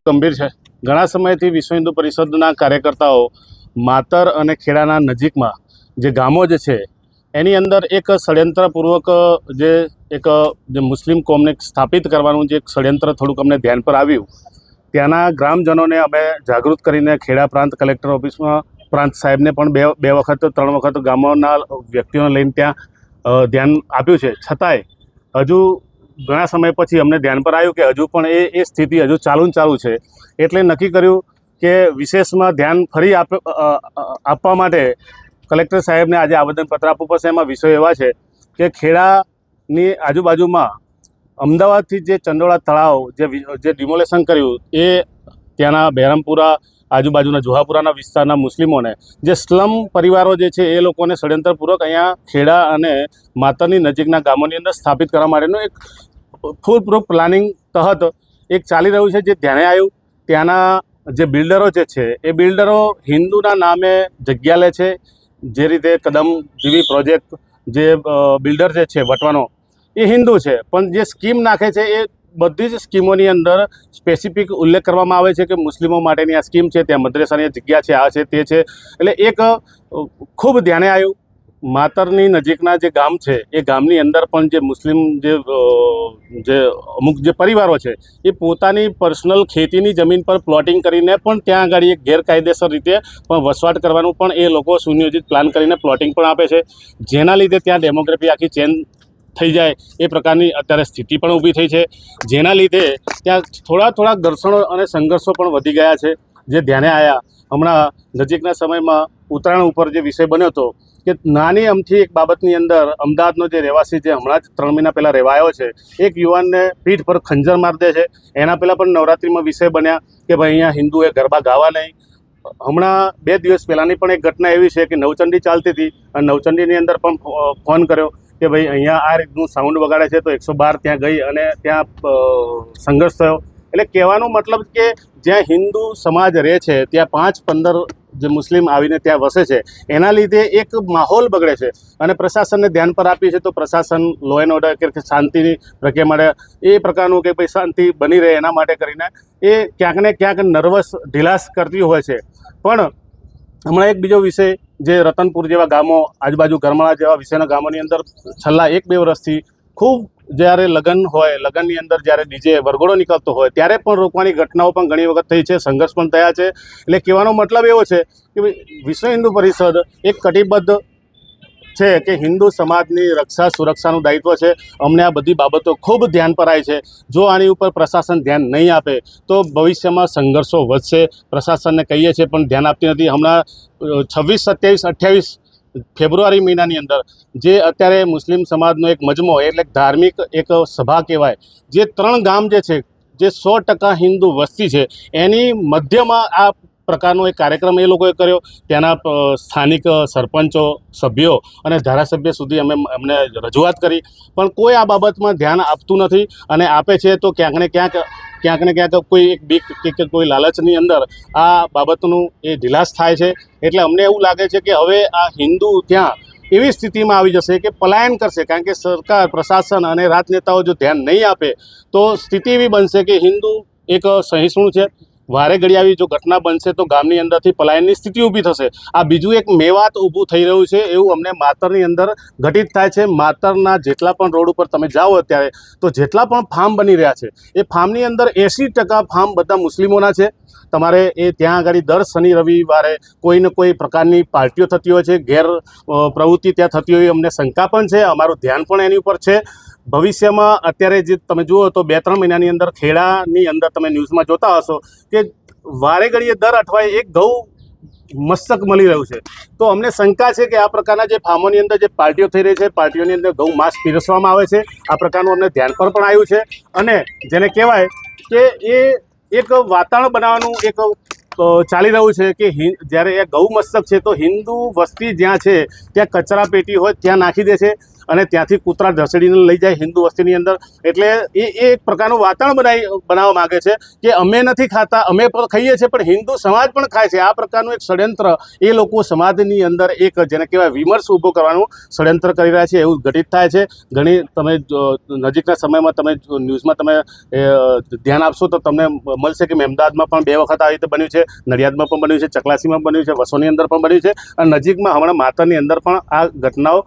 ગંભીર છે। ઘણા સમયથી વિશ્વ હિન્દુ પરિષદના કાર્યકર્તાઓ માતર અને ખેડાના નજીકમાં જે ગામો જે છે એની અંદર એક ષડયંત્રપૂર્વક જે મુસ્લિમ કોમને સ્થાપિત કરવાનું જે એક ષડયંત્ર થોડુંક અમને ધ્યાન પર આવ્યું। ત્યાંના ગ્રામજનોને અમે જાગૃત કરીને ખેડા પ્રાંત કલેક્ટર ઓફિસમાં પ્રાંત સાહેબને પણ બે વખત 3 વખત ગામોના વ્યક્તિઓને લઈને ત્યાં ધ્યાન આપ્યું છે। છતાંય હજુ ઘણા સમય પછી અમને ધ્યાન પર આવ્યું કે હજુ પણ એ સ્થિતિ હજુ ચાલુ છે। એટલે નક્કી કર્યું કે વિશેષમાં ધ્યાન ફરી આપવા માટે કલેક્ટર સાહેબને આજે આવેદનપત્ર આપવું પડશે। એમાં વિષયો એવા છે કે ખેડાની આજુબાજુમાં અમદાવાદથી જે ચંડોળા તળાવ જે ડિમોલેશન કર્યું એ ત્યાંના બહેરામપુરા આજુબાજુના જોહાપુરાના વિસ્તારના મુસ્લિમોને જે સ્લમ પરિવારો જે છે એ લોકોને ષડયંત્રપૂર્વક અહીંયા ખેડા અને માતરની નજીકના ગામોની અંદર સ્થાપિત કરવા માટેનું એક ફૂલ પ્રૂફ પ્લાનિંગ તહત એક ચાલી રહ્યું છે। જે ધ્યાને આવ્યું ત્યાંના જે બિલ્ડરો જે છે એ બિલ્ડરો હિન્દુના નામે જગ્યા લે છે। જે રીતે કદમ જીવી પ્રોજેક્ટ જે બિલ્ડર જે છે વટવાનો એ હિન્દુ છે, પણ જે સ્કીમ નાખે છે એ બધી જ સ્કીમોની અંદર સ્પેસિફિક ઉલ્લેખ કરવામાં આવે છે કે મુસ્લિમો માટેની આ સ્કીમ છે, ત્યાં મદ્રેસાની જગ્યા છે, આ છે તે છે। એટલે એક ખૂબ ધ્યાને આવ્યું માતરની નજીકના જે ગામ છે એ ગામની અંદર પણ જે મુસ્લિમ જે અમુક જે પરિવારો છે એ પોતાની પર્સનલ ખેતીની જમીન પર પ્લોટિંગ કરીને પણ ત્યાં આગળ એક ગેરકાયદેસર રીતે પણ વસવાટ કરવાનું પણ એ લોકો સુનિયોજિત પ્લાન કરીને પ્લોટિંગ પણ આપે છે। જેના લીધે ત્યાં ડેમોગ્રાફી આખી ચેન્જ થઈ જાય એ પ્રકારની અત્યારે સ્થિતિ પણ ઊભી થઈ છે। જેના લીધે ત્યાં થોડા ઘર્ષણો અને સંઘર્ષો પણ વધી ગયા છે। જે ધ્યાને આવ્યા હમણાં નજીકના સમયમાં ઉત્તરાયણ ઉપર જે વિષય બન્યો હતો કે નાની અમથી એક બાબતની અંદર અમદાવાદનો જે રહેવાસી જે હમણાં જ 3 મહિના પહેલાં રહેવા આવ્યો છે એક યુવાનને પીઠ પર ખંજર મારી દે છે। એના પહેલાં પણ નવરાત્રિમાં વિષય બન્યા કે ભાઈ અહીંયા હિન્દુએ ગરબા ગાવા નહીં। હમણાં 2 દિવસ પહેલાંની પણ એક ઘટના એવી છે કે નવચંડી ચાલતી હતી અને નવચંડીની અંદર પણ ફોન કર્યો કે ભાઈ અહીંયા આ રીતનું સાઉન્ડ વગાડે છે તો 112 ત્યાં ગઈ અને ત્યાં સંઘર્ષ થયો। એટલે કહેવાનો મતલબ કે જ્યાં હિન્દુ સમાજ રહે છે ત્યાં 5-15 જે મુસ્લિમ આવીને ત્યાં વસે છે એના લીધે એક માહોલ બગડે છે। અને પ્રશાસનને ધ્યાન પર આપી છે તો પ્રશાસન લો એન્ડ ઓર્ડર કે શાંતિની પ્રક્રિયા માટે એ પ્રકારનું કે ભાઈ શાંતિ બની રહે એના માટે કરીને એ ક્યાંક ને ક્યાંક નર્વસ ઢીલાસ કરતી હોય છે। પણ હમણાં એક બીજો વિષય જે રતનપુર જેવા ગામો આજુબાજુ ગરમાળા જેવા વિષયના ગામોની અંદર છેલ્લા 1-2 વર્ષથી ખૂબ જ્યારે લગ્ન હોય લગ્નની અંદર જ્યારે ડીજે વરઘોડો નીકળતો હોય ત્યારે પણ રોકવાની ઘટનાઓ પણ ઘણી વખત થઈ છે, સંઘર્ષ પણ થયા છે। એટલે કહેવાનો મતલબ એવો છે કે વિશ્વ હિન્દુ પરિષદ એક કટિબદ્ધ છે કે હિન્દુ સમાજની રક્ષા સુરક્ષાનું દાયિત્વ છે। અમને આ બધી બાબતો ખૂબ ધ્યાન પર આવી છે। જો આની ઉપર પ્રશાસન ધ્યાન નહીં આપે તો ભવિષ્યમાં સંઘર્ષો વધશે। પ્રશાસનને કહીએ છીએ પણ ધ્યાન આપતી નથી। હમણાં 26, 27, 28 ફેબ્રુઆરી મહિનાની અંદર જે અત્યારે મુસ્લિમ સમાજનો એક મજમો એટલે ધાર્મિક એક સભા કહેવાય જે 3 ગામ જે છે જે 100% હિન્દુ વસ્તી છે એની મધ્યમાં આ પ્રકારનો એક કાર્યક્રમ એ લોકોએ કર્યો। ત્યાંના સ્થાનિક સરપંચો, સભ્યો અને ધારાસભ્ય સુધી અમને રજૂઆત કરી પણ કોઈ આ બાબતમાં ધ્યાન આપતું નથી અને આપે છે તો ક્યાંક ને ક્યાંક કોઈ એક બીક કે કોઈ લાલચની અંદર આ બાબતનું એ ઢીલાસ થાય છે। એટલે અમને એવું લાગે છે કે હવે આ હિન્દુ ત્યાં એવી સ્થિતિમાં આવી જશે કે પલાયન કરશે, કારણ કે સરકાર, પ્રશાસન અને રાજનેતાઓ જો ધ્યાન નહીં આપે તો સ્થિતિ એવી બનશે કે હિન્દુ એક સહિષ્ણુ છે। વારે ઘડી આવી જો ઘટના બનશે તો ગામની અંદરથી પલાયનની સ્થિતિ ઊભી થશે। આ બીજું એક મેવાત ઊભું થઈ રહ્યું છે એવું અમને માતરની અંદર ઘટિત થાય છે। માતરના જેટલા પણ રોડ ઉપર તમે જાઓ અત્યારે તો જેટલા પણ ફાર્મ બની રહ્યા છે એ ફાર્મની અંદર 80% ફાર્મ બધા મુસ્લિમોના છે। તમારે એ ત્યાં આગળ દર શનિ રવિવારે કોઈ ને કોઈ પ્રકારની પાર્ટીઓ થતી હોય છે, ગેર પ્રવૃત્તિ ત્યાં થતી હોય અમને શંકા પણ છે, અમારું ધ્યાન પણ એની ઉપર છે। ભવિષ્યમાં અત્યારે જે તમે જુઓ તો 2-3 મહિનાની અંદર ખેડાની અંદર તમે ન્યૂઝમાં જોતા હશો કે વારે ઘડીએ દર અઠવાડિયે એક ઘઉં મસ્તક મળી રહ્યું છે। તો અમને શંકા છે કે આ પ્રકારના જે ફાર્મોની અંદર જે પાર્ટીઓ થઈ રહી છે પાર્ટીઓની અંદર ઘઉં માંસ પીરસવામાં આવે છે। આ પ્રકારનું અમને ધ્યાન પર પણ આવ્યું છે અને જેને કહેવાય કે એ એક વાતાવરણ બનાવવાનું એક ચાલી રહ્યું છે કે જ્યારે એ ગૌ મસ્તક છે તો હિન્દુ વસ્તી જ્યાં છે ત્યાં કચરા પેટી હોય ત્યાં નાખી દે છે અને ત્યાંથી કૂતરા ઢસડીને લઈ જાય હિન્દુ વસ્તીની અંદર. એટલે એ એક પ્રકારનું વાતાવરણ બનાવવા માગે છે કે અમે નથી ખાતા, અમે પણ ખાઈએ છીએ પણ હિન્દુ સમાજ પણ ખાય છે. આ પ્રકારનું એક ષડયંત્ર એ લોકો સમાજની અંદર એક જેને કહેવાય વિમર્શ ઊભો કરવાનું ષડયંત્ર કરી રહ્યા છે, એવું ઘટિત થાય છે. ઘણી તમે નજીકના સમયમાં તમે ન્યૂઝમાં તમે ધ્યાન આપશો તો તમને મળશે કે અમદાવાદમાં પણ 2 વખત આવી રીતે બન્યું છે, નડિયાદમાં પણ બન્યું છે, ચકલાસીમાં બન્યું છે, વસોની અંદર પણ બન્યું છે, અને નજીકમાં હમણાં માતરની અંદર પણ આ ઘટનાઓ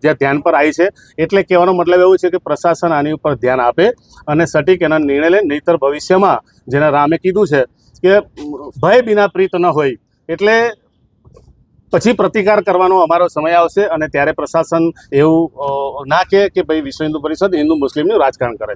જે ધ્યાન પર આવી છે. એટલે કહેવાનો મતલબ એવું છે કે પ્રશાસન આની ઉપર ધ્યાન આપે અને સટીક એના નિર્ણય લે, નહીંતર ભવિષ્યમાં જેને રામે કીધું છે કે ભય વિના પ્રીત ન હોય, એટલે પછી પ્રતિકાર કરવાનો અમારો સમય આવશે અને ત્યારે પ્રશાસન એવું ના કહે કે ભાઈ વિશ્વ હિન્દુ પરિષદ હિન્દુ મુસ્લિમનું રાજકારણ કરે.